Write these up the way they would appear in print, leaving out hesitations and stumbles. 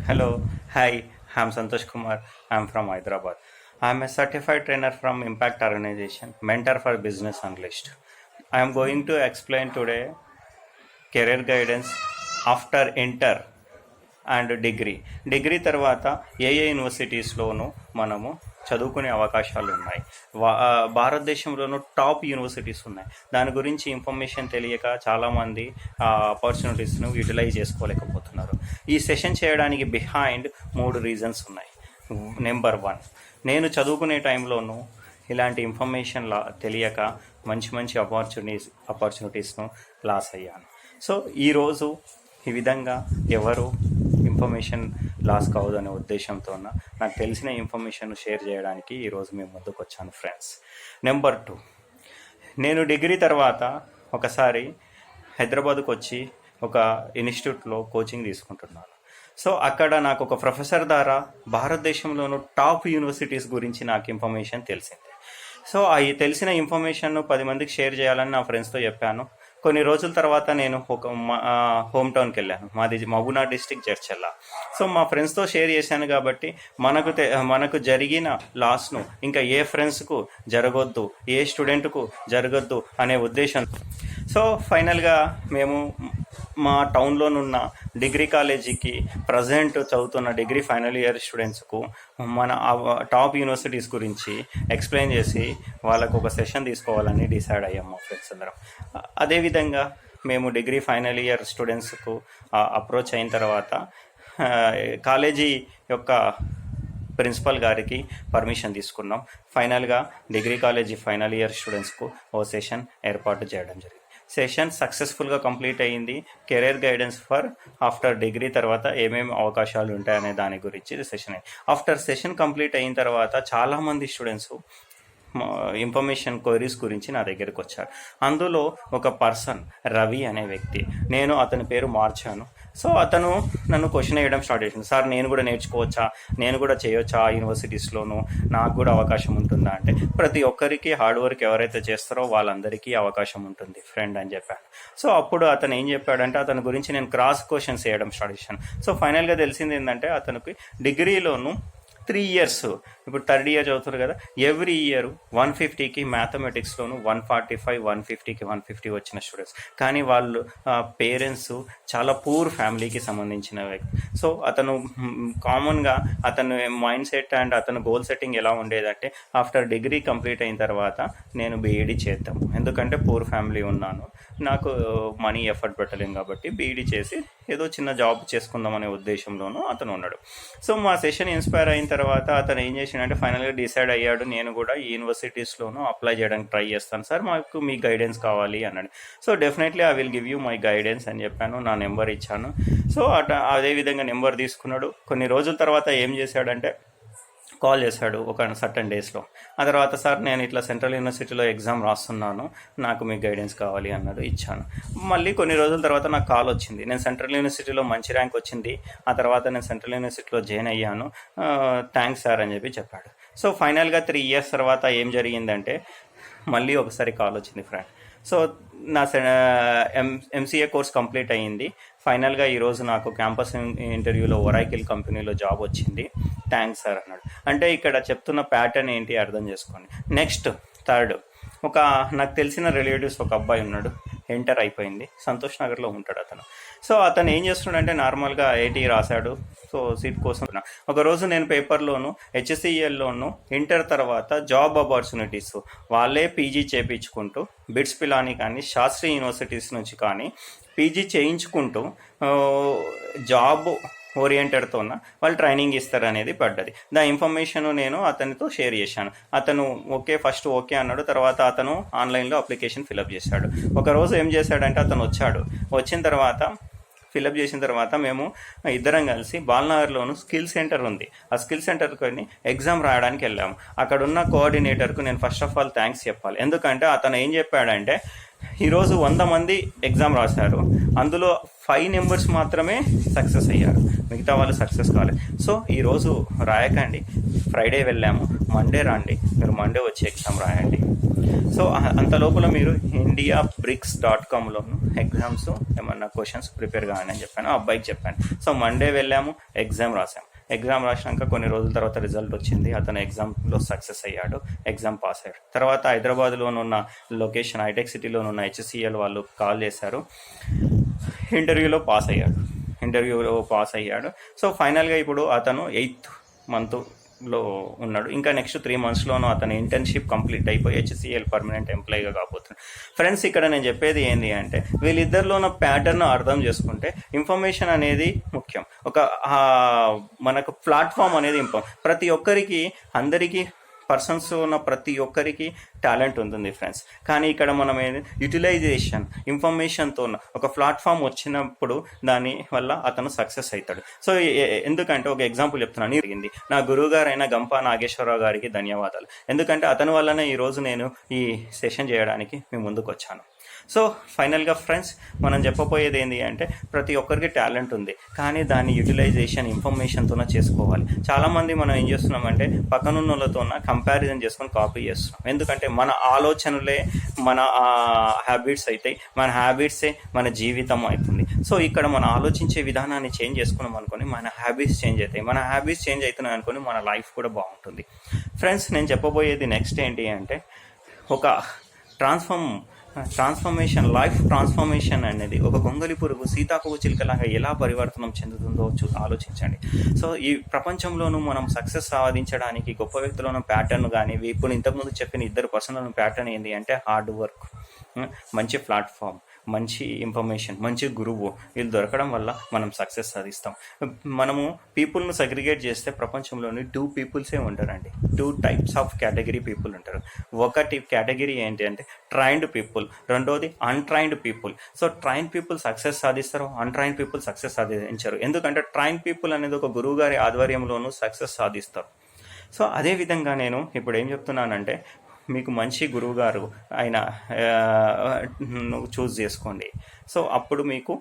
Hello, hi, I'm Santosh Kumar. I'm from Hyderabad. I'm a certified trainer from Impact Organization, mentor for business analyst. I am going to explain today career guidance after inter and degree తర్వాత ఏ యూనివర్సిటీస్లోనూ మనము చదువుకునే అవకాశాలు ఉన్నాయి. భారతదేశంలోనూ top universities ఉన్నాయి. దాని గురించి information తెలియక చాలామంది ఆపర్చునిటీస్ను యూటిలైజ్ చేసుకోలేకపోతున్నారు. ఈ సెషన్ చేయడానికి బిహైండ్ 3 రీజన్స్ ఉన్నాయి. నెంబర్ 1, నేను చదువుకునే టైంలోనూ ఇలాంటి ఇన్ఫర్మేషన్ తెలియక మంచి మంచి ఆపర్చునిటీస్ను లాస్ అయ్యాను. సో ఈరోజు ఈ విధంగా ఎవరు ఇన్ఫర్మేషన్ లాస్ కావద్దనే ఉద్దేశంతో నాకు తెలిసిన ఇన్ఫర్మేషన్ షేర్ చేయడానికి ఈరోజు మేము ముందుకు వచ్చాను ఫ్రెండ్స్. నెంబర్ 2, నేను డిగ్రీ తర్వాత ఒకసారి హైదరాబాద్కు వచ్చి ఒక ఇన్స్టిట్యూట్లో కోచింగ్ తీసుకుంటున్నాను. సో అక్కడ నాకు ఒక ప్రొఫెసర్ ద్వారా భారతదేశంలోనూ టాప్ యూనివర్సిటీస్ గురించి నాకు ఇన్ఫర్మేషన్ తెలిసింది. సో ఈ తెలిసిన ఇన్ఫర్మేషన్ను 10 మందికి షేర్ చేయాలని నా ఫ్రెండ్స్తో చెప్పాను. కొన్ని రోజుల తర్వాత నేను ఒక హోమ్ టౌన్కి వెళ్ళాను. మాది మహబూబ్నగర్ డిస్టిక్ జడ్చర్ల. సో మా ఫ్రెండ్స్తో షేర్ చేశాను కాబట్టి మనకు జరిగిన లాస్ను ఇంకా ఏ ఫ్రెండ్స్కు జరగొద్దు, ఏ స్టూడెంట్కు జరగొద్దు అనే ఉద్దేశం. సో ఫైనల్గా మేము మా టౌన్లోనున్న డిగ్రీ కాలేజీకి ప్రజెంట్ చదువుతున్న డిగ్రీ ఫైనల్ ఇయర్ స్టూడెంట్స్కు మన టాప్ యూనివర్సిటీస్ గురించి ఎక్స్ప్లెయిన్ చేసి వాళ్ళకు ఒక సెషన్ తీసుకోవాలని డిసైడ్ అయ్యాము మా ఫ్రెండ్స్ అందరం. అదేవిధంగా మేము డిగ్రీ ఫైనల్ ఇయర్ స్టూడెంట్స్కు అప్రోచ్ అయిన తర్వాత కాలేజీ యొక్క ప్రిన్సిపల్ గారికి పర్మిషన్ తీసుకున్నాం. ఫైనల్గా డిగ్రీ కాలేజీ ఫైనల్ ఇయర్ స్టూడెంట్స్కు ఓ సెషన్ ఏర్పాటు చేయడం జరిగింది. సెషన్ సక్సెస్ఫుల్గా కంప్లీట్ అయ్యింది. Career guidance for after degree తర్వాత ఏమేమి అవకాశాలు ఉంటాయనే దాని గురించి సెషన్ అయింది. ఆఫ్టర్ సెషన్ కంప్లీట్ అయిన తర్వాత చాలామంది స్టూడెంట్స్ ఇన్ఫర్మేషన్ క్వైరీస్ గురించి నా దగ్గరికి వచ్చారు. అందులో ఒక పర్సన్ రవి అనే వ్యక్తి, నేను అతని పేరు మార్చాను. సో అతను నన్ను క్వశ్చన్ వేయడం స్టార్ట్ చేసింది. సార్ నేను కూడా నేర్చుకోవచ్చా, నేను కూడా చేయొచ్చా ఆ యూనివర్సిటీస్లోనూ, నాకు కూడా అవకాశం ఉంటుందా అంటే, ప్రతి ఒక్కరికి హార్డ్ వర్క్ ఎవరైతే చేస్తారో వాళ్ళందరికీ అవకాశం ఉంటుంది ఫ్రెండ్ అని చెప్పాను. సో అప్పుడు అతను ఏం చెప్పాడంటే, అతని గురించి నేను క్రాస్ క్వశ్చన్స్ వేయడం స్టార్ట్ చేశాను. సో ఫైనల్గా తెలిసింది ఏంటంటే, అతనికి డిగ్రీలోను 3 years, ఇప్పుడు 3rd year చదువుతారు కదా, ఎవ్రీ ఇయర్ 150కి మ్యాథమెటిక్స్లోను 145, 150కి 150 వచ్చిన స్టూడెంట్స్. కానీ వాళ్ళు పేరెంట్స్ చాలా పూర్ ఫ్యామిలీకి సంబంధించిన వ్యక్తి. సో అతను కామన్గా అతను మైండ్ సెట్ అండ్ అతను గోల్ సెట్టింగ్ ఎలా ఉండేదంటే, ఆఫ్టర్ డిగ్రీ కంప్లీట్ అయిన తర్వాత నేను బీఈడీ చేద్దాము, ఎందుకంటే పూర్ ఫ్యామిలీ ఉన్నాను, నాకు మనీ ఎఫర్ట్ పెట్టలేము కాబట్టి బీఈడీ చేసి ఏదో చిన్న జాబ్ చేసుకుందాం అనే ఉద్దేశంలోనూ అతను ఉన్నాడు. సో మా సెషన్ ఇన్స్పైర్ అయిన తర్వాత అతను ఏం చేసిండంటే, ఫైనల్గా డిసైడ్ అయ్యాడు, నేను కూడా ఈ యూనివర్సిటీస్లోనూ అప్లై చేయడానికి ట్రై చేస్తాను సార్, మాకు మీ గైడెన్స్ కావాలి అన్నాడు. So definitely I will give you my guidance అని చెప్పాను. నా నెంబర్ ఇచ్చాను. సో అదేవిధంగా నెంబర్ తీసుకున్నాడు. కొన్ని రోజుల తర్వాత ఏం చేశాడంటే, కాల్ చేశాడు ఒక సర్టన్ డేస్లో. ఆ తర్వాత, సార్ నేను ఇట్లా సెంట్రల్ యూనివర్సిటీలో ఎగ్జామ్ రాస్తున్నాను, నాకు మీ గైడెన్స్ కావాలి అన్నాడు. ఇచ్చాను. మళ్ళీ కొన్ని రోజుల తర్వాత నాకు కాల్ వచ్చింది, నేను సెంట్రల్ యూనివర్సిటీలో మంచి ర్యాంక్ వచ్చింది, ఆ తర్వాత నేను సెంట్రల్ యూనివర్సిటీలో జాయిన్ అయ్యాను, థ్యాంక్స్ సార్ అని చెప్పాడు. సో ఫైనల్గా 3 years తర్వాత ఏం జరిగిందంటే, మళ్ళీ ఒకసారి కాల్ వచ్చింది ఫ్రెండ్. సో నా ఎంసీఏ కోర్స్ కంప్లీట్ అయ్యింది. ఫైనల్గా ఈరోజు నాకు క్యాంపస్ ఇంటర్వ్యూలో ఒరాకిల్ కంపెనీలో జాబ్ వచ్చింది, థ్యాంక్స్ సార్ అన్నాడు. అంటే ఇక్కడ చెప్తున్న ప్యాటర్న్ ఏంటి అర్థం చేసుకోండి. నెక్స్ట్ 3rd, నాకు తెలిసిన రిలేటివ్స్ ఒక అబ్బాయి ఉన్నాడు, ఎంటర్ అయిపోయింది, సంతోష్ నగర్లో ఉంటాడు అతను. సో అతను ఏం చేస్తున్నాడంటే, నార్మల్గా ఐఐటీ రాశాడు, సో సీట్ కోసం. ఒకరోజు నేను పేపర్లోను హెచ్సిఎల్లోను ఇంటర్ తర్వాత జాబ్ ఆపర్చునిటీస్ వాళ్ళే పీజీ చేయించుకుంటూ బిట్స్ పిలాని కానీ శాస్త్రీ యూనివర్సిటీస్ నుంచి కానీ పీజీ చేయించుకుంటూ జాబ్ ఓరియంటెడ్తో వాళ్ళు ట్రైనింగ్ ఇస్తారు అనేది పడ్డది. దా ఇన్ఫర్మేషన్ నేను అతనితో షేర్ చేశాను. అతను ఫస్ట్ ఓకే అన్నాడు. తర్వాత అతను ఆన్లైన్లో అప్లికేషన్ ఫిలప్ చేశాడు. ఒకరోజు ఏం చేశాడంటే, అతను వచ్చిన తర్వాత ఫిలప్ చేసిన తర్వాత మేము ఇద్దరం కలిసి బాల్నగర్లోను స్కిల్ సెంటర్ ఉంది, ఆ స్కిల్ సెంటర్కి ఎగ్జామ్ రాయడానికి వెళ్ళాము. అక్కడ ఉన్న కోఆర్డినేటర్కు నేను ఫస్ట్ ఆఫ్ ఆల్ థ్యాంక్స్ చెప్పాలి. ఎందుకంటే అతను ఏం చెప్పాడంటే, ఈరోజు 100 మంది ఎగ్జామ్ రాశారు, అందులో 5 members మాత్రమే సక్సెస్ అయ్యారు, మిగతా వాళ్ళు సక్సెస్ కాలేదు. సో ఈరోజు రాయకండి, ఫ్రైడే వెళ్ళాము, మండే రండి, మీరు మండే వచ్చి ఎగ్జామ్ రాయండి. సో అంత లోపల మీరు indiabricks.comలోను ఎగ్జామ్స్ ఏమన్నా క్వశ్చన్స్ ప్రిపేర్ కావాలని అని చెప్పాను, ఆ అబ్బాయికి చెప్పాను. సో మండే వెళ్ళాము, ఎగ్జామ్ రాసాము. ఎగ్జామ్ రాసినాక కొన్ని రోజుల తర్వాత రిజల్ట్ వచ్చింది, అతను ఎగ్జామ్లో సక్సెస్ అయ్యాడు, ఎగ్జామ్ పాస్ అయ్యాడు. తర్వాత హైదరాబాద్లోనున్న లొకేషన్ హైటెక్ సిటీలోనున్న HCL వాళ్ళు కాల్ చేశారు, ఇంటర్వ్యూలో పాస్ అయ్యాడు. సో ఫైనల్గా ఇప్పుడు అతను 8th మంత్లో ఉన్నాడు. ఇంకా నెక్స్ట్ 3 monthsలోనూ అతని ఇంటర్న్షిప్ కంప్లీట్ అయిపోయి HCL పర్మనెంట్ ఎంప్లాయీగా కాబోతున్నాడు. ఫ్రెండ్స్, ఇక్కడ నేను చెప్పేది ఏంటి అంటే, వీళ్ళిద్దరిలో ఉన్న ప్యాటర్న్ అర్థం చేసుకుంటే ఇన్ఫర్మేషన్ అనేది ముఖ్యం. మనకు ప్లాట్ఫామ్ అనేది ప్రతి ఒక్కరికి, అందరికీ పర్సన్స్లో ఉన్న ప్రతి ఒక్కరికి టాలెంట్ ఉంటుంది ఫ్రెండ్స్. కానీ ఇక్కడ మనం యూటిలైజేషన్, ఇన్ఫర్మేషన్తో ఒక ప్లాట్ఫామ్ వచ్చినప్పుడు దాని వల్ల అతను సక్సెస్ అవుతాడు. సో ఎందుకంటే ఒక ఎగ్జాంపుల్ చెప్తున్నాను. జరిగింది, నా గురువు గారైన గంపా నాగేశ్వరరావు గారికి ధన్యవాదాలు. ఎందుకంటే అతని వల్లనే ఈరోజు నేను ఈ సెషన్ చేయడానికి మీ ముందుకు వచ్చాను. సో ఫైనల్గా ఫ్రెండ్స్, మనం చెప్పబోయేది ఏంటి అంటే, ప్రతి ఒక్కరికి టాలెంట్ ఉంది, కానీ దాన్ని యూటిలైజేషన్ ఇన్ఫర్మేషన్తోనే చేసుకోవాలి. చాలామంది మనం ఏం చేస్తున్నామంటే, పక్కనున్న వాళ్ళతో కంపారిజన్ చేసుకొని కాపీ చేస్తున్నాం. ఎందుకంటే మన ఆలోచనలే మన హ్యాబిట్స్ అవుతాయి, మన హ్యాబిట్సే మన జీవితం అవుతుంది. సో ఇక్కడ మనం ఆలోచించే విధానాన్ని చేంజ్ చేసుకున్నాం అనుకోని మన హ్యాబిట్స్ చేంజ్ అవుతాయి. మన హ్యాబిట్స్ చేంజ్ అవుతున్నాయి అనుకోని మన లైఫ్ కూడా బాగుంటుంది. ఫ్రెండ్స్, నేను చెప్పబోయేది నెక్స్ట్ ఏంటి అంటే, ఒక ట్రాన్స్ఫర్మేషన్, లైఫ్ ట్రాన్స్ఫర్మేషన్ అనేది ఒక గొంగలి పురుగు సీతాకోక చిలుకలాగా ఎలా పరివర్తనం చెందుతుందో ఆలోచించండి. సో ఈ ప్రపంచంలోనూ మనం సక్సెస్ సాధించడానికి గొప్ప వ్యక్తులను ప్యాటర్న్ కానీ, ఇప్పుడు ఇంతకుముందు చెప్పిన 2 పర్సన్లను ప్యాటర్న్ ఏంటి అంటే, హార్డ్ వర్క్, మంచి ప్లాట్ఫామ్, మంచి ఇన్ఫర్మేషన్, మంచి గురువు, వీళ్ళు దొరకడం వల్ల మనం సక్సెస్ సాధిస్తాం. మనము పీపుల్ను సెగ్రిగేట్ చేస్తే ప్రపంచంలోని 2 peoples ఉంటారండి. 2 types ఆఫ్ కేటగిరీ పీపుల్ ఉంటారు. ఒకటి కేటగిరీ ఏంటి అంటే ట్రైన్డ్ పీపుల్, రెండోది untrained people. So train people success సాధిస్తారు, అన్ట్రైన్డ్ పీపుల్ సక్సెస్ సాధించరు. ఎందుకంటే ట్రైన్ పీపుల్ అనేది ఒక గురువు గారి ఆధ్వర్యంలోనూ సక్సెస్ సాధిస్తారు. సో అదేవిధంగా నేను ఇప్పుడు ఏం చెప్తున్నానంటే, మీకు మంచి గురువు గారు ఆయన చూస్ చేసుకోండి. సో అప్పుడు మీకు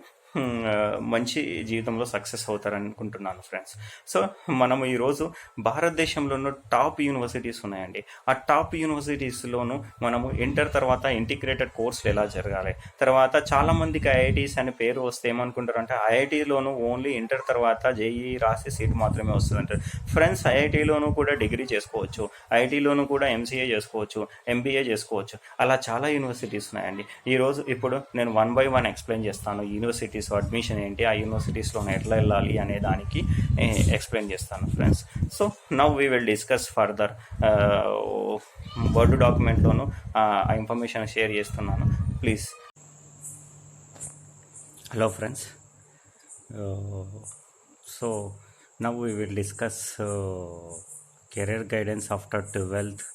మంచి జీవితంలో సక్సెస్ అవుతారని అనుకుంటున్నాను ఫ్రెండ్స్. సో మనము ఈరోజు భారతదేశంలోనూ టాప్ యూనివర్సిటీస్ ఉన్నాయండి. ఆ టాప్ యూనివర్సిటీస్లోనూ మనము ఇంటర్ తర్వాత ఇంటిగ్రేటెడ్ కోర్సులు ఎలా జరగాలి, తర్వాత చాలామందికి IITs అనే పేరు వస్తే ఏమనుకుంటారు అంటే, IITలోనూ ఓన్లీ ఇంటర్ తర్వాత JEE రాసి సీట్ మాత్రమే వస్తుందంటారు. ఫ్రెండ్స్, IITలోనూ కూడా డిగ్రీ చేసుకోవచ్చు, IITలోనూ కూడా MCA చేసుకోవచ్చు, MBA చేసుకోవచ్చు. అలా చాలా యూనివర్సిటీస్ ఉన్నాయండి. ఇప్పుడు నేను 1 by 1 ఎక్స్ప్లెయిన్ చేస్తాను. యూనివర్సిటీస్ అడ్మిషన్ ఏంటి, ఆ యూనివర్సిటీస్లో ఎట్లా వెళ్ళాలి అనే దానికి ఎక్స్ప్లెయిన్ చేస్తాను friends. So now we will discuss further. Word డాక్యుమెంట్లోనూ ఆ ఇన్ఫర్మేషన్ షేర్ చేస్తున్నాను, please. Hello friends, so now we will discuss career guidance after 12th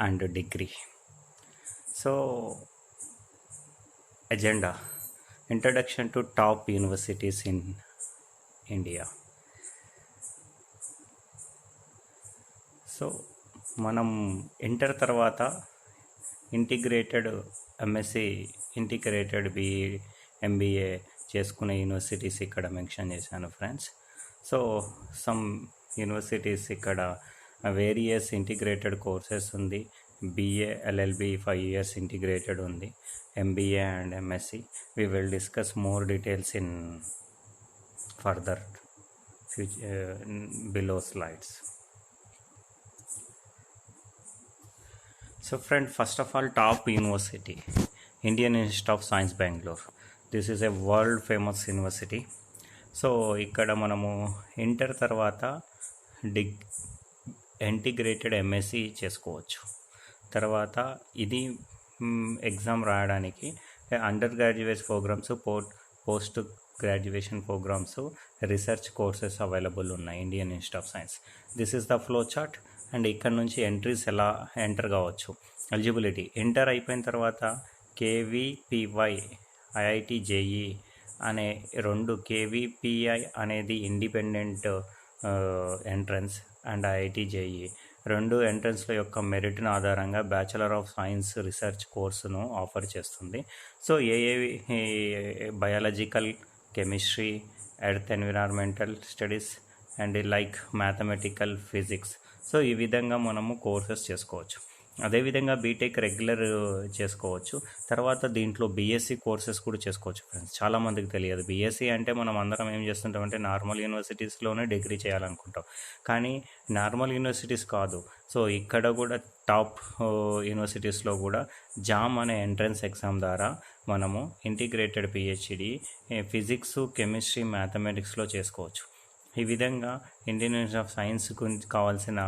and degree. So agenda: introduction to top universities in India. So మనం inter తర్వాత integrated MSc, integrated BE, MBA చేసుకునే universities ఇక్కడ mention చేశాను friends. So some universities ఇక్కడ various integrated courses ఉంది. BA, LLB 5 years integrated ఉంది, MBA and MSc. We will discuss more details in further below slides. So friend, first of all, top university, Indian Institute of Science, Bangalore. This is a world famous university. So ఇక్కడ మనము inter తర్వాత integrated MSc చేసుకోవచ్చు. తర్వాత ఇది exam రాయడానికి under graduate programs, post graduation programs, research courses available ఉన్నాయి Indian institute of science. This is the flow chart. And ఇక్కడ నుంచి ఎంట్రీస్ ఎలా ఎంటర్ కావచ్చు. ఎలిజిబిలిటీ: ఇంటర్ అయిపోయిన తర్వాత KVPY, IIT JEE అనే 2, KVPI అనేది independent entrance and IIT JEE 2 ఎంట్రన్స్ల యొక్క మెరిట్ను ఆధారంగా బ్యాచిలర్ ఆఫ్ సైన్స్ రీసెర్చ్ కోర్సును ఆఫర్ చేస్తుంది. So biological, chemistry, earth environmental studies and like mathematical, physics. So ఈ విధంగా మనము కోర్సెస్ చేసుకోవచ్చు. అదేవిధంగా బీటెక్ రెగ్యులర్ చేసుకోవచ్చు. తర్వాత దీంట్లో బీఎస్సీ కోర్సెస్ కూడా చేసుకోవచ్చు ఫ్రెండ్స్. చాలామందికి తెలియదు. బీఎస్సీ అంటే మనం అందరం ఏం చేస్తుంటామంటే నార్మల్ యూనివర్సిటీస్లోనే డిగ్రీ చేయాలనుకుంటాం. కానీ నార్మల్ యూనివర్సిటీస్ కాదు. సో ఇక్కడ కూడా టాప్ యూనివర్సిటీస్లో కూడా జామ్ అనే ఎంట్రన్స్ ఎగ్జామ్ ద్వారా మనము ఇంటిగ్రేటెడ్ పిహెచ్డి ఫిజిక్స్, కెమిస్ట్రీ, మ్యాథమెటిక్స్లో చేసుకోవచ్చు. ఈ విధంగా ఇండియన్ ఇన్స్టిట్యూట్ ఆఫ్ సైన్స్ గురించి కావాల్సిన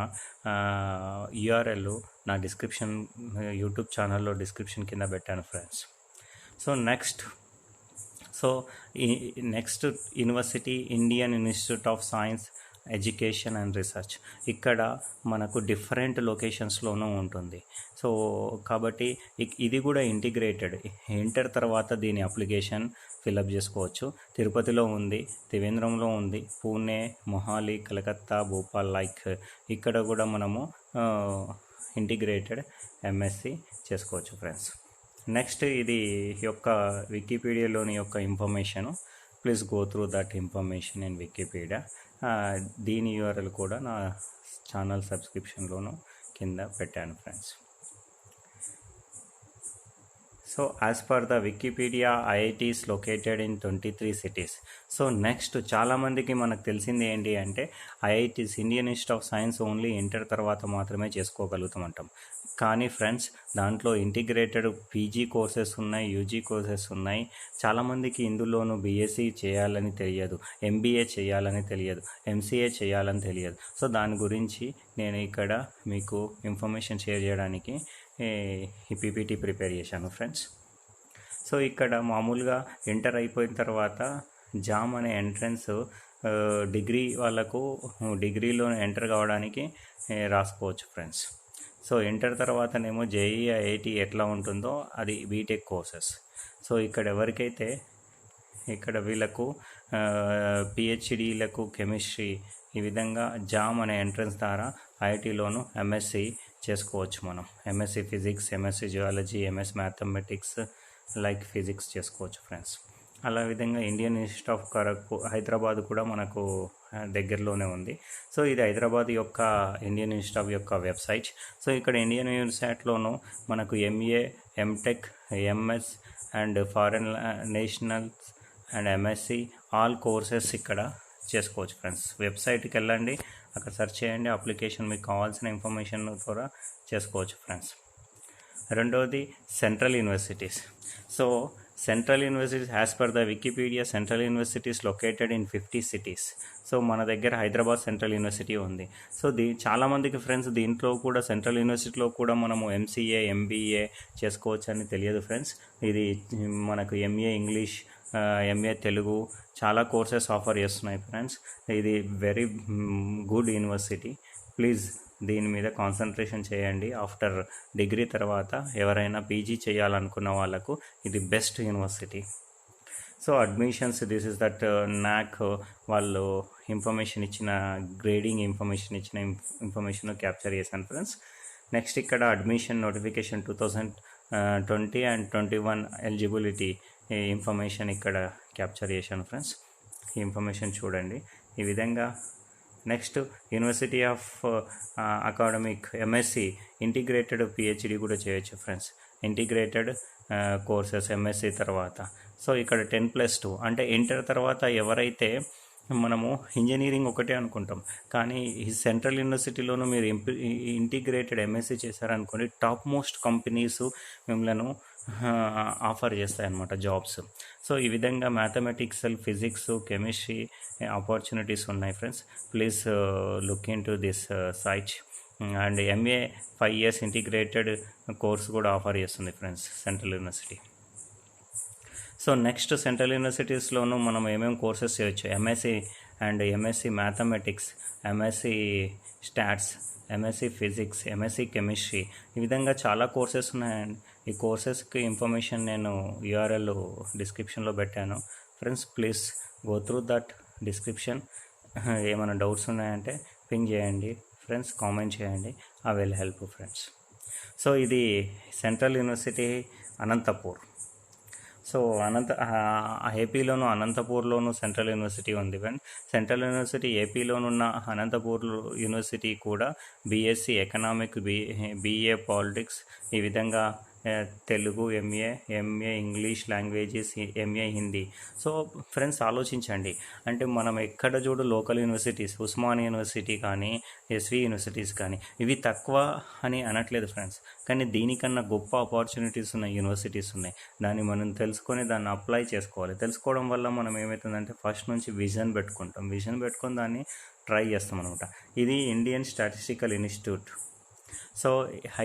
యూఆర్ఎల్ నా డిస్క్రిప్షన్ యూట్యూబ్ ఛానల్లో డిస్క్రిప్షన్ కింద పెట్టాను friends. Next university Indian institute of science education and research. ఇక్కడ మనకు డిఫరెంట్ లొకేషన్స్లోనూ ఉంటుంది. సో కాబట్టి ఇది కూడా ఇంటిగ్రేటెడ్. ఇంటర్ తర్వాత దీని అప్లికేషన్ ఫిలప్ చేసుకోవచ్చు. తిరుపతిలో ఉంది, త్రివేంద్రంలో ఉంది, పూణే, మొహాలి, కలకత్తా, భోపాల్ ఇక్కడ కూడా మనము ఇంటిగ్రేటెడ్ ఎంఎస్సి చేసుకోవచ్చు ఫ్రెండ్స్. నెక్స్ట్ ఇది యొక్క వికీపీడియాలోని యొక్క information. Please go through that information in Wikipedia. దీని యూఆర్ఎల్ కూడా నా ఛానల్ సబ్స్క్రిప్షన్లోను కింద పెట్టాను friends. So as per the Wikipedia IITs located in 23 cities. So next చాలామందికి మనకు తెలిసింది ఏంటి అంటే IITs Indian institute of science only inter తర్వాత మాత్రమే చేసుకోగలుగుతామంటాం. కానీ ఫ్రెండ్స్ దాంట్లో ఇంటిగ్రేటెడ్ పీజీ కోర్సెస్ ఉన్నాయి, యూజీ కోర్సెస్ ఉన్నాయి. చాలామందికి ఇందులోనూ బీఎస్సీ చేయాలని తెలియదు, MBA చేయాలని తెలియదు, MCA చేయాలని తెలియదు. సో దాని గురించి నేను ఇక్కడ మీకు ఇన్ఫర్మేషన్ షేర్ చేయడానికి ఈ PPT ప్రిపేర్ చేశాను ఫ్రెండ్స్. సో ఇక్కడ మామూలుగా ఇంటర్ అయిపోయిన తర్వాత జామ్ అనే ఎంట్రన్స్ డిగ్రీ వాళ్ళకు డిగ్రీలో ఎంటర్ కావడానికి రాసుకోవచ్చు ఫ్రెండ్స్. సో ఇంటర్ తర్వాతనేమో JEE IIT ఎట్లా ఉంటుందో అది బీటెక్ కోర్సెస్. సో ఇక్కడ ఎవరికైతే ఇక్కడ వీళ్ళకు PhDలకు కెమిస్ట్రీ ఈ విధంగా జామ్ అనే ఎంట్రన్స్ ద్వారా IITలోను MSc చేసుకోవచ్చు. మనం MSc physics, MSc geology, MS mathematics physics చేసుకోవచ్చు ఫ్రెండ్స్. అలా విధంగా Indian institute of Kharagpur Hyderabad కూడా మనకు దగ్గరలోనే ఉంది. సో ఇది హైదరాబాద్ యొక్క ఇండియన్ ఇన్స్టిట్యూట్ యొక్క వెబ్సైట్. సో ఇక్కడ ఇండియన్ యూనివర్సిటీలోను మనకు MA, MTech, MS and foreign nationals and MSc all courses ఇక్కడ చేసుకోవచ్చు ఫ్రెండ్స్. వెబ్సైట్కి వెళ్ళండి, అక్కడ సెర్చ్ చేయండి, అప్లికేషన్ మీకు కావాల్సిన ఇన్ఫర్మేషన్ ద్వారా చేసుకోవచ్చు ఫ్రెండ్స్. రెండవది central universities. So central universities as per the Wikipedia central universities located in 50 cities. So మన దగ్గర హైదరాబాద్ సెంట్రల్ యూనివర్సిటీ ఉంది. సో చాలామందికి ఫ్రెండ్స్ దీంట్లో కూడా సెంట్రల్ యూనివర్సిటీలో కూడా మనము MCA, MBA చేసుకోవచ్చు అని తెలియదు ఫ్రెండ్స్. ఇది మనకు MA ఇంగ్లీష్, MA తెలుగు చాలా కోర్సెస్ ఆఫర్ చేస్తున్నాయి ఫ్రెండ్స్. ఇది వెరీ గుడ్ యూనివర్సిటీ. ప్లీజ్ దీని మీద కాన్సన్ట్రేషన్ చేయండి. ఆఫ్టర్ డిగ్రీ తర్వాత ఎవరైనా PG చేయాలనుకున్న వాళ్ళకు ఇది best university. So admissions this is that NAC వాళ్ళు ఇన్ఫర్మేషన్ ఇచ్చిన గ్రేడింగ్ ఇన్ఫర్మేషన్ క్యాప్చర్ చేశాను ఫ్రెండ్స్. నెక్స్ట్ ఇక్కడ admission notification 2020 and 21 eligibility information ఇక్కడ క్యాప్చర్ చేశాను ఫ్రెండ్స్. ఈ ఇన్ఫర్మేషన్ చూడండి ఈ విధంగా. Next university of academic MSc integrated PhD కూడా చేయొచ్చు ఫ్రెండ్స్. ఇంటిగ్రేటెడ్ కోర్సెస్ MSc తర్వాత. సో ఇక్కడ 10+2 అంటే ఇంటర్ తర్వాత ఎవరైతే మనము ఇంజనీరింగ్ ఒకటే అనుకుంటాం, కానీ ఈ సెంట్రల్ యూనివర్సిటీలోనూ మీరు ఇంటిగ్రేటెడ్ MSc చేశారనుకోండి టాప్ మోస్ట్ కంపెనీస్ మిమ్మల్ని ఆఫర్ చేస్తాయన్నమాట జాబ్స్. సో ఈ విధంగా మ్యాథమెటిక్స్, ఫిజిక్స్, కెమిస్ట్రీ ఆపర్చునిటీస్ ఉన్నాయి friends. Please look into this site. And MA 5 years integrated course కూడా ఆఫర్ చేస్తుంది friends central university. So next central యూనివర్సిటీస్లోనూ మనం ఏమేమి కోర్సెస్ చేయొచ్చు. MSc mathematics, MSc stats, MSc physics, MSc chemistry ఈ విధంగా చాలా కోర్సెస్ ఉన్నాయండి. ఈ కోర్సెస్కి ఇన్ఫర్మేషన్ నేను URL డిస్క్రిప్షన్లో పెట్టాను friends. Please go through that description. ఏమైనా డౌట్స్ ఉన్నాయంటే పింగ్ చేయండి ఫ్రెండ్స్, కామెంట్ చేయండి. I will help friends. So ఇది సెంట్రల్ యూనివర్సిటీ అనంతపూర్. సో ఏపీలోను అనంతపూర్లోను సెంట్రల్ యూనివర్సిటీ ఉంది ఫ్రెండ్. సెంట్రల్ యూనివర్సిటీ ఏపీలోనున్న అనంతపూర్ యూనివర్సిటీ కూడా బీఎస్సీ ఎకనామిక్, బీఏ పాలిటిక్స్, ఈ విధంగా Telugu MA English languages, MA Hindi. So friends ఆలోచించండి, అంటే మనం ఎక్కడ చూడు లోకల్ యూనివర్సిటీస్, ఉస్మానియా యూనివర్సిటీ కానీ ఎస్వి యూనివర్సిటీస్ కానీ ఇవి తక్కువ అని అనట్లేదు ఫ్రెండ్స్, కానీ దీనికన్నా గొప్ప ఆపర్చునిటీస్ ఉన్న యూనివర్సిటీస్ ఉన్నాయి. దాన్ని మనం తెలుసుకొని దాన్ని అప్లై చేసుకోవాలి. తెలుసుకోవడం వల్ల మనం ఏమవుతుందంటే ఫస్ట్ నుంచి విజన్ పెట్టుకొని దాన్ని ట్రై చేస్తాం అనమాట. ఇది Indian statistical institute, so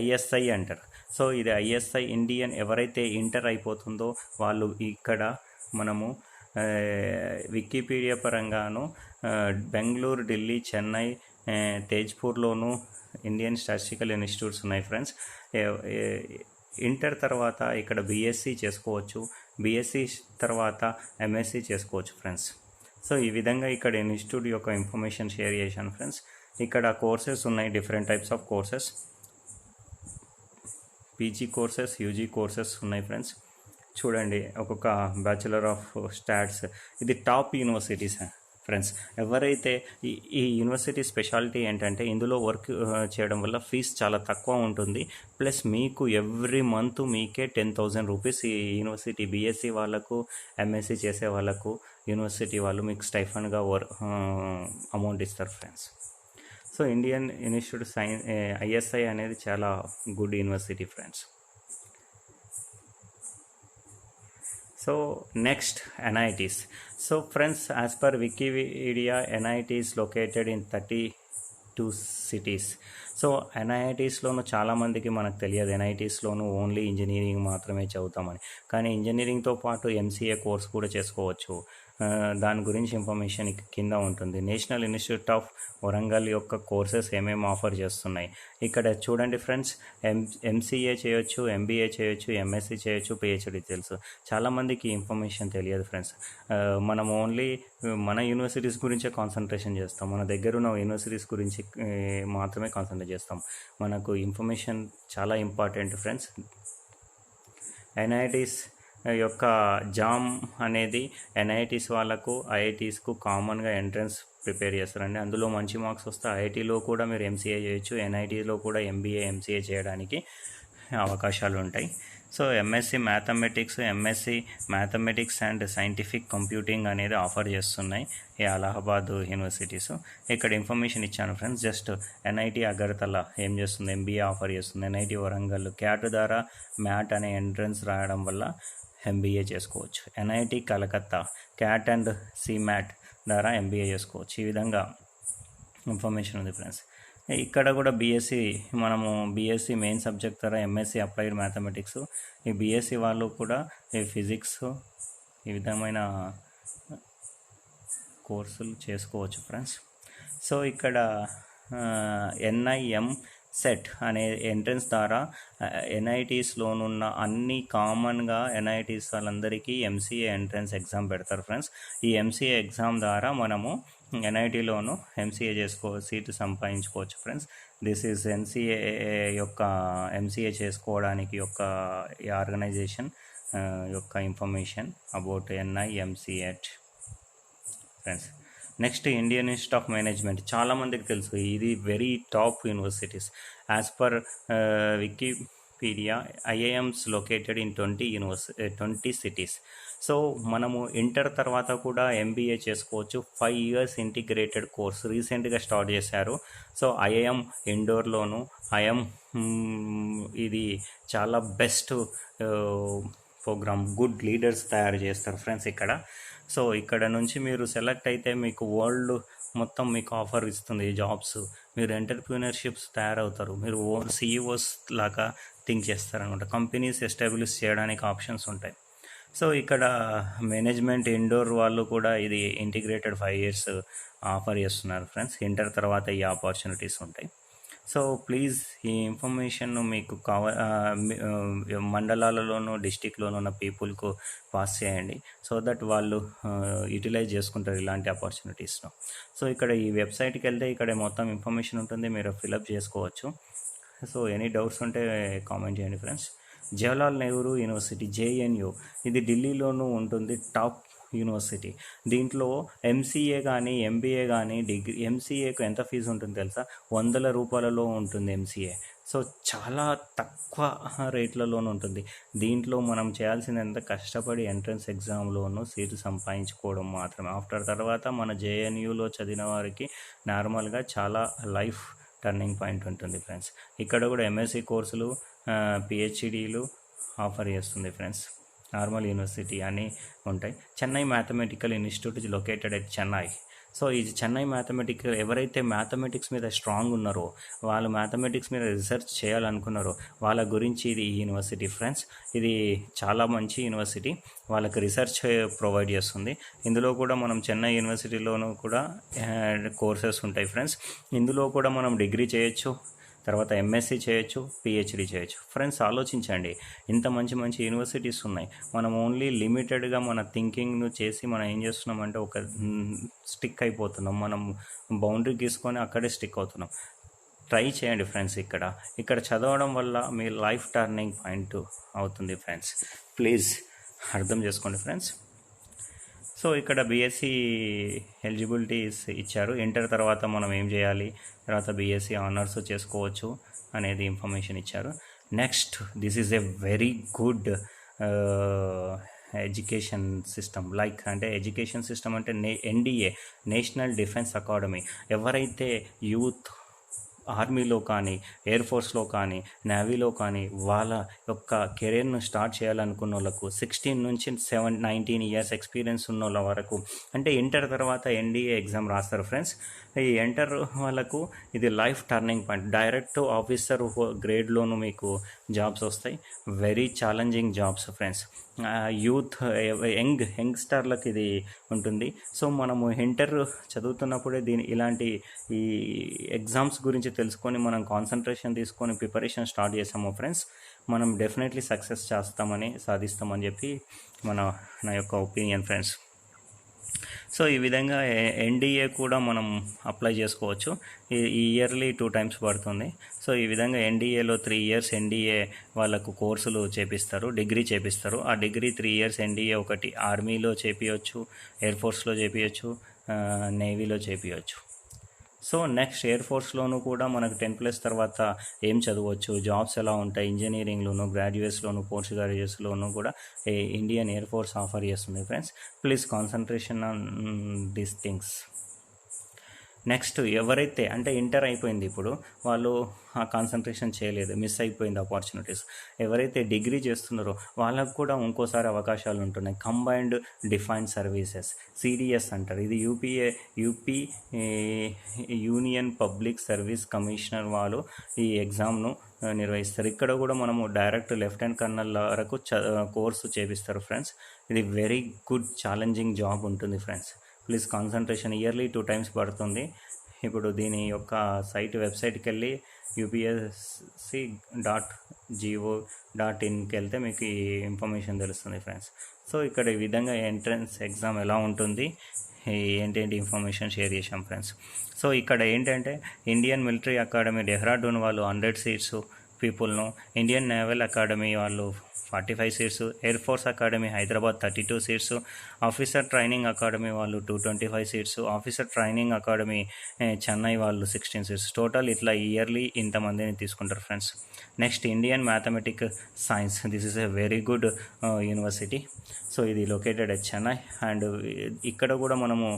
ISI అంటారు. సో ఇది ఐఎస్ఐ ఇండియన్, ఎవరైతే ఇంటర్ అయిపోతుందో వాళ్ళు ఇక్కడ మనము వికీపీడియా పరంగాను బెంగళూరు, ఢిల్లీ, చెన్నై, తేజ్పూర్లోను ఇండియన్ స్టాటిస్టికల్ ఇన్స్టిట్యూట్స్ ఉన్నాయి ఫ్రెండ్స్. ఇంటర్ తర్వాత ఇక్కడ బీఎస్సీ చేసుకోవచ్చు, బీఎస్సీ తర్వాత ఎంఎస్సీ చేసుకోవచ్చు ఫ్రెండ్స్. సో ఈ విధంగా ఇక్కడ ఇన్స్టిట్యూట్ యొక్క ఇన్ఫర్మేషన్ షేర్ చేశాను ఫ్రెండ్స్. ఇక్కడ కోర్సెస్ ఉన్నాయి, different types of courses, PG courses, UG courses ఉన్నాయి ఫ్రెండ్స్. చూడండి, ఒక్కొక్క బ్యాచులర్ ఆఫ్ స్టాట్స్, ఇది టాప్ యూనివర్సిటీస్ ఫ్రెండ్స్. ఎవరైతే ఈ యూనివర్సిటీ స్పెషాలిటీ ఏంటంటే ఇందులో వర్క్ చేయడం వల్ల ఫీజు చాలా తక్కువ ఉంటుంది. ప్లస్ మీకు ఎవ్రీ మంత్ మీకే 10,000 రూపీస్ ఈ యూనివర్సిటీ బీఎస్సీ వాళ్ళకు, ఎంఎస్సీ చేసే వాళ్ళకు యూనివర్సిటీ వాళ్ళు మీకు స్టైఫండ్గా అమౌంట్ ఇస్తారు friends. So Indian institute ISI అనేది చాలా good university friends. So next NITs. So friends, as per Wikipedia NIT is located in 32 cities. So NITస్లోనూ చాలామందికి మనకు తెలియదు, NITస్లోనూ ఓన్లీ ఇంజనీరింగ్ మాత్రమే చదువుతామని. కానీ ఇంజనీరింగ్తో పాటు MCA కోర్స్ కూడా చేసుకోవచ్చు. దాని గురించి ఇన్ఫర్మేషన్ కింద ఉంటుంది. నేషనల్ ఇన్స్టిట్యూట్ ఆఫ్ వరంగల్ యొక్క కోర్సెస్ ఏమేమి ఆఫర్ చేస్తున్నాయి ఇక్కడ చూడండి ఫ్రెండ్స్. MCA చేయొచ్చు, MBA చేయొచ్చు, MSc చేయొచ్చు, PhD తెలుసు. చాలామందికి ఇన్ఫర్మేషన్ తెలియదు ఫ్రెండ్స్. మనం ఓన్లీ మన యూనివర్సిటీస్ గురించే కాన్సన్ట్రేషన్ చేస్తాం, మన దగ్గర ఉన్న యూనివర్సిటీస్ గురించి మాత్రమే కాన్సన్ట్రేట్ చేస్తాం. మనకు ఇన్ఫర్మేషన్ చాలా ఇంపార్టెంట్ ఫ్రెండ్స్. NITs యొక్క జామ్ అనేది NITs వాళ్ళకు, IITsకు కామన్గా ఎంట్రన్స్ ప్రిపేర్ చేస్తారండి. అందులో మంచి మార్క్స్ వస్తే IITలో కూడా మీరు MCA చేయొచ్చు, NITలో కూడా MBA, MCA చేయడానికి అవకాశాలు ఉంటాయి. So MSc mathematics, MSc mathematics and scientific computing అనేది ఆఫర్ చేస్తున్నాయి ఈ అలహాబాద్ యూనివర్సిటీస్. ఇక్కడ ఇన్ఫర్మేషన్ ఇచ్చాను ఫ్రెండ్స్. జస్ట్ NIT అగర్తల ఏం చేస్తుంది, MBA ఆఫర్ చేస్తుంది. NIT వరంగల్ క్యాట్ ద్వారా మ్యాట్ అనే ఎంట్రన్స్ రాయడం వల్ల MBA చేసుకోవచ్చు. NIT Calcutta cat and CMAT ద్వారా MBA చేసుకోవచ్చు. ఈ విధంగా ఇన్ఫర్మేషన్ ఉంది ఫ్రెండ్స్. ఇక్కడ కూడా మనము BSc మెయిన్ సబ్జెక్ట్ ద్వారా MSc అప్లైడ్ మ్యాథమెటిక్స్, ఈ BSc వాళ్ళు కూడా ఈ ఫిజిక్స్, ఈ విధమైన కోర్సులు చేసుకోవచ్చు ఫ్రెండ్స్. సో ఇక్కడ NIM సెట్ అనే ఎంట్రన్స్ ద్వారా NITస్లోనున్న అన్ని కామన్గా NITs వాళ్ళందరికీ MCA ఎంట్రన్స్ ఎగ్జామ్ పెడతారు ఫ్రెండ్స్. ఈ MCA ఎగ్జామ్ ద్వారా మనము NITలోను MCA సీటు సంపాదించుకోవచ్చు ఫ్రెండ్స్. దిస్ ఈజ్ MCA చేసుకోవడానికి యొక్క ఈ ఆర్గనైజేషన్ యొక్క information about NIMCET friends. Next Indian institute of management, చాలామందికి తెలుసు, ఇది very top universities. As per Wikipedia IIMs located in 20 cities. So మనము ఇంటర్ తర్వాత కూడా MBA చేసుకోవచ్చు. 5 years ఇంటిగ్రేటెడ్ కోర్స్ రీసెంట్గా స్టార్ట్ చేశారు. సో IIM ఇండోర్లోను, IIM ఇది చాలా బెస్ట్ ప్రోగ్రామ్, గుడ్ లీడర్స్ తయారు చేస్తారు ఫ్రెండ్స్ ఇక్కడ. సో ఇక్కడ నుంచి మీరు సెలెక్ట్ అయితే మీకు వరల్డ్ మొత్తం మీకు ఆఫర్ ఇస్తుంది జాబ్స్. మీరు ఎంటర్ప్రీనర్షిప్స్ తయారవుతారు, మీరు CEOs లాగా థింక్ చేస్తారనమాట. కంపెనీస్ ఎస్టాబ్లిష్ చేయడానికి ఆప్షన్స్ ఉంటాయి. సో ఇక్కడ మేనేజ్మెంట్ ఇండోర్ వాళ్ళు కూడా ఇది ఇంటిగ్రేటెడ్ 5 years ఆఫర్ చేస్తున్నారు ఫ్రెండ్స్. ఇంటర్ తర్వాత ఈ ఆపర్చునిటీస్ ఉంటాయి. సో ప్లీజ్ ఈ ఇన్ఫర్మేషన్ మీకు మండలాలలోనూ డిస్టిక్లోనూ ఉన్న పీపుల్కు పాస్ చేయండి, సో దట్ వాళ్ళు యూటిలైజ్ చేసుకుంటారు ఇలాంటి ఆపర్చునిటీస్ను. సో ఇక్కడ ఈ వెబ్సైట్కి వెళ్తే ఇక్కడ మొత్తం ఇన్ఫర్మేషన్ ఉంటుంది, మీరు ఫిలప్ చేసుకోవచ్చు. సో ఎనీ డౌట్స్ ఉంటే కామెంట్ చేయండి friends. Jawaharlal Nehru university JNU, ఇది ఢిల్లీలోనూ ఉంటుంది, టాప్ యూనివర్సిటీ. దీంట్లో ఎంసీఏ కానీ ఎంబీఏ కానీ డిగ్రీ, ఎంసీఏకు ఎంత ఫీజు ఉంటుంది తెలుసా? ₹100 ఉంటుంది ఎంసీఏ. సో చాలా తక్కువ రేట్లలోనూ ఉంటుంది. దీంట్లో మనం చేయాల్సింది ఎంత, కష్టపడి ఎంట్రన్స్ ఎగ్జామ్లోనూ సీటు సంపాదించుకోవడం మాత్రమే. ఆఫ్టర్ తర్వాత మన జేఎన్యూలో చదివిన వారికి నార్మల్గా చాలా లైఫ్ టర్నింగ్ పాయింట్ ఉంటుంది ఫ్రెండ్స్. ఇక్కడ కూడా ఎంఎస్సి కోర్సులు, పిహెచ్డీలు ఆఫర్ చేస్తుంది ఫ్రెండ్స్. నార్మల్ యూనివర్సిటీ అని ఉంటాయి. Chennai mathematical institute is located at Chennai. So ఇది చెన్నై మ్యాథమెటికల్, ఎవరైతే మ్యాథమెటిక్స్ మీద స్ట్రాంగ్ ఉన్నారో, వాళ్ళు మ్యాథమెటిక్స్ మీద రీసెర్చ్ చేయాలనుకున్నారో వాళ్ళ గురించి ఇది ఈ యూనివర్సిటీ ఫ్రెండ్స్. ఇది చాలా మంచి యూనివర్సిటీ, వాళ్ళకి రీసెర్చ్ ప్రొవైడ్ చేస్తుంది. ఇందులో కూడా మనం చెన్నై యూనివర్సిటీలోనూ కూడా కోర్సెస్ ఉంటాయి ఫ్రెండ్స్. ఇందులో కూడా మనం డిగ్రీ చేయొచ్చు, తర్వాత ఎంఎస్సి చేయొచ్చు, పిహెచ్డి చేయొచ్చు. ఫ్రెండ్స్ ఆలోచించండి, ఇంత మంచి మంచి యూనివర్సిటీస్ ఉన్నాయి. మనం ఓన్లీ లిమిటెడ్గా మన థింకింగ్ను చేసి మనం ఏం చేస్తున్నామంటే ఒక స్టిక్ అయిపోతున్నాం. మనం బౌండరీ గీసుకొని అక్కడే స్టిక్ అవుతున్నాం. ట్రై చేయండి ఫ్రెండ్స్. ఇక్కడ చదవడం వల్ల మీ లైఫ్ టర్నింగ్ పాయింట్ అవుతుంది ఫ్రెండ్స్. ప్లీజ్ అర్థం చేసుకోండి ఫ్రెండ్స్. సో ఇక్కడ బీఎస్సీ ఎలిజిబిలిటీస్ ఇచ్చారు. ఇంటర్ తర్వాత మనం ఏం చేయాలి, తర్వాత బీఎస్సీ ఆనర్స్ చేసుకోవచ్చు అనేది ఇన్ఫర్మేషన్ ఇచ్చారు. Next, this is a very good education system. అంటే ఎడ్యుకేషన్ సిస్టమ్ అంటే ఎన్డీఏ, నేషనల్ డిఫెన్స్ అకాడమీ. ఎవరైతే యూత్ ఆర్మీలో కానీ, ఎయిర్ ఫోర్స్లో కానీ, నేవీలో కానీ వాళ్ళ యొక్క కెరీర్ను స్టార్ట్ చేయాలనుకున్న వాళ్ళకు 16 నుంచి 19 ఇయర్స్ ఎక్స్పీరియన్స్ ఉన్న వాళ్ళ వరకు, అంటే ఇంటర్ తర్వాత ఎన్డీఏ ఎగ్జామ్ రాస్తారు ఫ్రెండ్స్. ఈ ఇంటర్ వాళ్ళకు ఇది life turning point. Direct officer గ్రేడ్లోనూ మీకు జాబ్స్ వస్తాయి. Very challenging jobs friends. Youth యంగ్స్టర్లకు ఇది ఉంటుంది. సో మనము ఇంటర్ చదువుతున్నప్పుడే ఇలాంటి ఈ ఎగ్జామ్స్ గురించి తెలుసుకొని మనం కాన్సన్ట్రేషన్ తీసుకొని ప్రిపరేషన్ స్టార్ట్ చేసాము ఫ్రెండ్స్, మనం డెఫినెట్లీ సక్సెస్ సాధిస్తామని చెప్పి నా యొక్క ఒపీనియన్ ఫ్రెండ్స్. సో ఈ విధంగా ఎన్డీఏ కూడా మనం అప్లై చేసుకోవచ్చు. ఈ ఇయర్లీ 2 times పడుతుంది. సో ఈ విధంగా ఎన్డీఏలో 3 years ఎన్డీఏ వాళ్ళకు కోర్సులు చేపిస్తారు, డిగ్రీ చేపిస్తారు. ఆ డిగ్రీ 3 years ఎన్డీఏ ఒకటి ఆర్మీలో చేపించవచ్చు, ఎయిర్ ఫోర్స్లో చేపించవచ్చు, నేవీలో చేపించవచ్చు. సో నెక్స్ట్ ఎయిర్ ఫోర్స్లోనూ కూడా మనకు 10+ తర్వాత ఏం చదవచ్చు, జాబ్స్ ఎలా ఉంటాయి, ఇంజనీరింగ్లోను, గ్రాడ్యుయేట్స్లోను, పోస్ట్ గ్రాడ్యుయేట్స్లోనూ కూడా ఇండియన్ ఎయిర్ ఫోర్స్ ఆఫర్ చేస్తుంది friends. Please concentration on these things. Next, ఎవరైతే అంటే ఇంటర్ అయిపోయింది, ఇప్పుడు వాళ్ళు ఆ కాన్సన్ట్రేషన్ చేయలేదు, మిస్ అయిపోయింది ఆపర్చునిటీస్. ఎవరైతే డిగ్రీ చేస్తున్నారో వాళ్ళకు కూడా ఇంకోసారి అవకాశాలు ఉంటున్నాయి. కంబైన్డ్ డిఫైన్డ్ సర్వీసెస్, సిడిఎస్ అంటారు. ఇది UP union public service commissioner వాళ్ళు ఈ ఎగ్జామ్ను నిర్వహిస్తారు. ఇక్కడ కూడా మనము డైరెక్ట్ లెఫ్టినెంట్ కర్నల్ వరకు కోర్సు చేపిస్తారు ఫ్రెండ్స్. ఇది వెరీ గుడ్ ఛాలెంజింగ్ జాబ్ ఉంటుంది friends. Please concentration. Yearly 2 times పడుతుంది. ఇప్పుడు దీని యొక్క వెబ్సైట్కి వెళ్ళి upsc.go.inకి వెళ్తే మీకు ఈ ఇన్ఫర్మేషన్ తెలుస్తుంది ఫ్రెండ్స్. సో ఇక్కడ ఈ విధంగా ఎంట్రన్స్ ఎగ్జామ్ ఎలా ఉంటుంది, ఏంటేంటి ఇన్ఫర్మేషన్ షేర్ చేశాం ఫ్రెండ్స్. సో ఇక్కడ ఏంటంటే ఇండియన్ మిలిటరీ అకాడమీ డెహ్రాడూన్ వాళ్ళు 100 seats పీపుల్ను, ఇండియన్ నేవల్ అకాడమీ వాళ్ళు 45 seats, air force academy Hyderabad 32 seats, officer training academy వాళ్ళు 225 seats, officer training academy Chennai వాళ్ళు 16 seats. టోటల్ ఇట్లా ఇయర్లీ ఇంతమందిని తీసుకుంటారు friends. Next, Indian mathematic science. This is a very good university. So ఇది located at Chennai. And ఇక్కడ కూడా మనము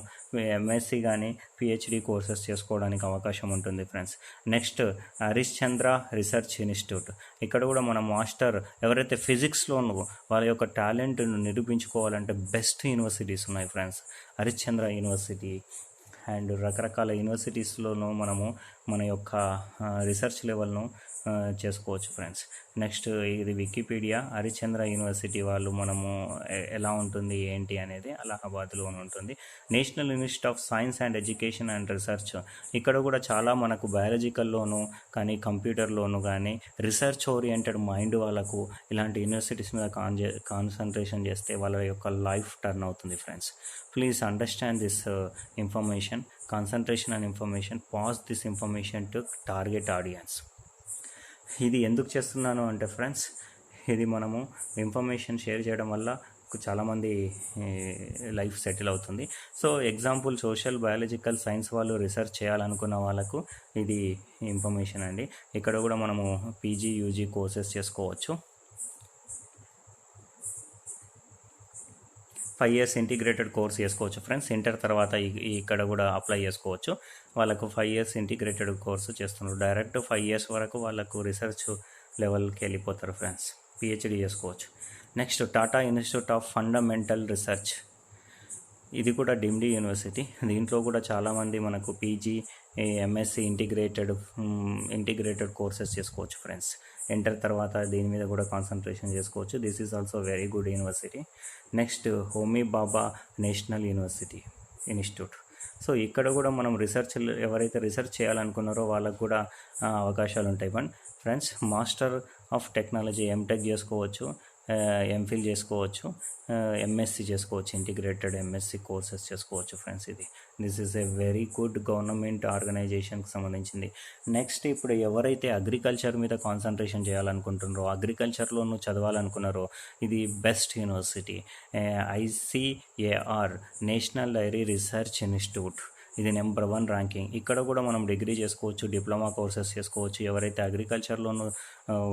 ఎంఎస్సి కానీ పిహెచ్డి కోర్సెస్ చేసుకోవడానికి అవకాశం ఉంటుంది friends. Next, Harishchandra research institute. ఇక్కడ కూడా మన మాస్టర్ ఎవరైతే ఫిజిక్స్లోనూ వాళ్ళ యొక్క టాలెంట్ను నిరూపించుకోవాలంటే బెస్ట్ యూనివర్సిటీస్ ఉన్నాయి ఫ్రెండ్స్. హరిశ్చంద్ర యూనివర్సిటీ అండ్ రకరకాల యూనివర్సిటీస్లోనూ మనము మన యొక్క రీసెర్చ్ లెవెల్ను చేసుకోవచ్చు ఫ్రెండ్స్. నెక్స్ట్, ఇది వికీపీడియా. హరిశ్చంద్ర యూనివర్సిటీ వాళ్ళు మనము ఎలా ఉంటుంది ఏంటి అనేది అలహాబాద్లో ఉంటుంది. National institute of science and education and research. ఇక్కడ కూడా చాలా మనకు బయాలజికల్లోను కానీ కంప్యూటర్లోను కానీ రీసెర్చ్ ఓరియంటెడ్ మైండ్ వాళ్ళకు ఇలాంటి యూనివర్సిటీస్ మీద కాన్సన్ట్రేషన్ చేస్తే వాళ్ళ యొక్క లైఫ్ టర్న్ అవుతుంది friends. Please understand this information. Concentration and information. Pass this information to target audience. ఇది ఎందుకు చేస్తున్నాను అంటే ఫ్రెండ్స్, ఇది మనము ఇన్ఫర్మేషన్ షేర్ చేయడం వల్ల చాలామంది లైఫ్ సెటిల్ అవుతుంది. So example social, biological, science వాళ్ళు రీసెర్చ్ చేయాలనుకున్న వాళ్ళకు ఇది ఇన్ఫర్మేషన్ అండి. ఇక్కడ కూడా మనము పీజీ, యూజీ కోర్సెస్ చేసుకోవచ్చు. 5 years ఇంటిగ్రేటెడ్ కోర్స్ చేసుకోవచ్చు ఫ్రెండ్స్. ఇంటర్ తర్వాత ఇక్కడ కూడా అప్లై చేసుకోవచ్చు. వాళ్ళకు 5 years ఇంటిగ్రేటెడ్ కోర్సు చేస్తున్నారు. డైరెక్ట్ 5 years వరకు వాళ్ళకు రీసెర్చ్ లెవెల్కి వెళ్ళిపోతారు ఫ్రెండ్స్. పిహెచ్డి చేసుకోవచ్చు. Next Tata institute of fundamental research, ఇది కూడా డిమ్డీ యూనివర్సిటీ. దీంట్లో కూడా చాలామంది మనకు పీజీ, ఎంఎస్సి ఇంటిగ్రేటెడ్ కోర్సెస్ చేసుకోవచ్చు ఫ్రెండ్స్. ఇంటర్ తర్వాత దీని మీద కూడా కాన్సన్ట్రేషన్ చేసుకోవచ్చు. This is also very good university. Next Homi Bhabha national university institute. So ఇక్కడ కూడా మనం ఎవరైతే రీసెర్చ్ చేయాలనుకున్నారో వాళ్ళకు కూడా అవకాశాలు ఉంటాయి friends. Master of technology MTech చేసుకోవచ్చు, ఎంఫిల్ చేసుకోవచ్చు, ఎంఎస్సి చేసుకోవచ్చు, ఇంటిగ్రేటెడ్ ఎంఎస్సి కోర్సెస్ చేసుకోవచ్చు friends. This is a very good government ఆర్గనైజేషన్కి సంబంధించింది. నెక్స్ట్ ఇప్పుడు ఎవరైతే అగ్రికల్చర్ మీద కాన్సన్ట్రేషన్ చేయాలనుకుంటున్నారో, అగ్రికల్చర్లోనూ చదవాలనుకున్నారో ఇది best university. ICAR national dairy research institute, ఇది నెంబర్ 1 ర్యాంకింగ్. ఇక్కడ కూడా మనం డిగ్రీ చేసుకోవచ్చు, డిప్లొమా కోర్సెస్ చేసుకోవచ్చు. ఎవరైతే అగ్రికల్చర్లోనూ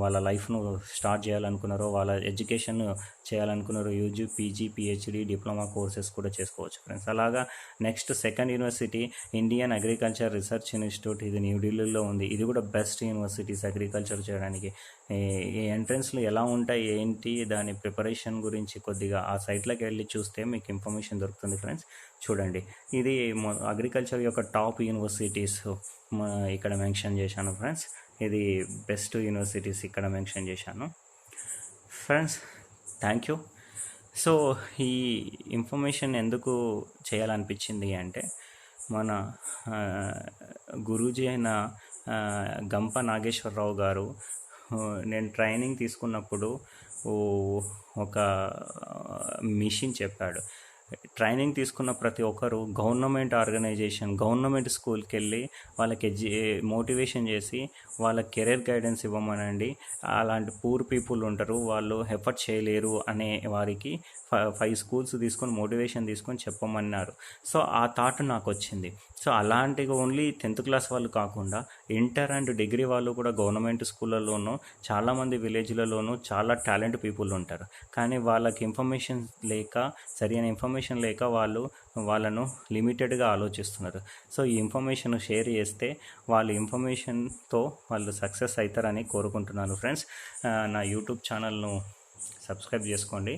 వాళ్ళ లైఫ్ను స్టార్ట్ చేయాలనుకున్నారో, వాళ్ళ ఎడ్యుకేషన్ చేయాలనుకున్నారో UG, PG, PhD, diploma courses కూడా చేసుకోవచ్చు ఫ్రెండ్స్. అలాగా next second university Indian agriculture research institute, ఇది న్యూఢిల్లీలో ఉంది. ఇది కూడా బెస్ట్ యూనివర్సిటీస్ అగ్రికల్చర్ చేయడానికి. ఈ ఎంట్రన్స్లు ఎలా ఉంటాయి ఏంటి దాని ప్రిపరేషన్ గురించి కొద్దిగా ఆ సైట్లోకి వెళ్ళి చూస్తే మీకు ఇన్ఫర్మేషన్ దొరుకుతుంది ఫ్రెండ్స్. చూడండి, ఇది అగ్రికల్చర్ యొక్క టాప్ యూనివర్సిటీస్ ఇక్కడ మెన్షన్ చేశాను ఫ్రెండ్స్. ఇది బెస్ట్ యూనివర్సిటీస్ ఇక్కడ మెన్షన్ చేశాను ఫ్రెండ్స్. Thank you. సో ఈ ఇన్ఫర్మేషన్ ఎందుకు చేయాలనిపించింది అంటే, మన గురూజీ అయిన గంప నాగేశ్వరరావు గారు నేను ట్రైనింగ్ తీసుకున్నప్పుడు ఒక మిషన్ చెప్పాడు. ట్రైనింగ్ తీసుకున్న ప్రతి ఒక్కరు గవర్నమెంట్ స్కూల్కి వెళ్ళి వాళ్ళకి మోటివేషన్ చేసి వాళ్ళ కెరీర్ గైడెన్స్ ఇవ్వమనండి. అలాంటి పూర్ పీపుల్ ఉంటారు, వాళ్ళు ఎఫర్ట్ చేయలేరు అనే వారికి 5 schools తీసుకొని మోటివేషన్ తీసుకొని చెప్పమన్నారు. సో ఆ థాట్ నాకు వచ్చింది. సో అలాంటిగా ఓన్లీ 10th class వాళ్ళు కాకుండా ఇంటర్ అండ్ డిగ్రీ వాళ్ళు కూడా గవర్నమెంట్ స్కూళ్ళలోనూ చాలామంది విలేజ్లలోనూ చాలా టాలెంట్ పీపుల్ ఉంటారు. కానీ వాళ్ళకి సరైన ఇన్ఫర్మేషన్ లేక వాళ్ళను లిమిటెడ్గా ఆలోచిస్తున్నారు. సో ఈ ఇన్ఫర్మేషన్ షేర్ చేస్తే వాళ్ళ ఇన్ఫర్మేషన్తో వాళ్ళు సక్సెస్ అవుతారని కోరుకుంటున్నాను ఫ్రెండ్స్. నా యూట్యూబ్ ఛానల్ను సబ్స్క్రైబ్ చేసుకోండి.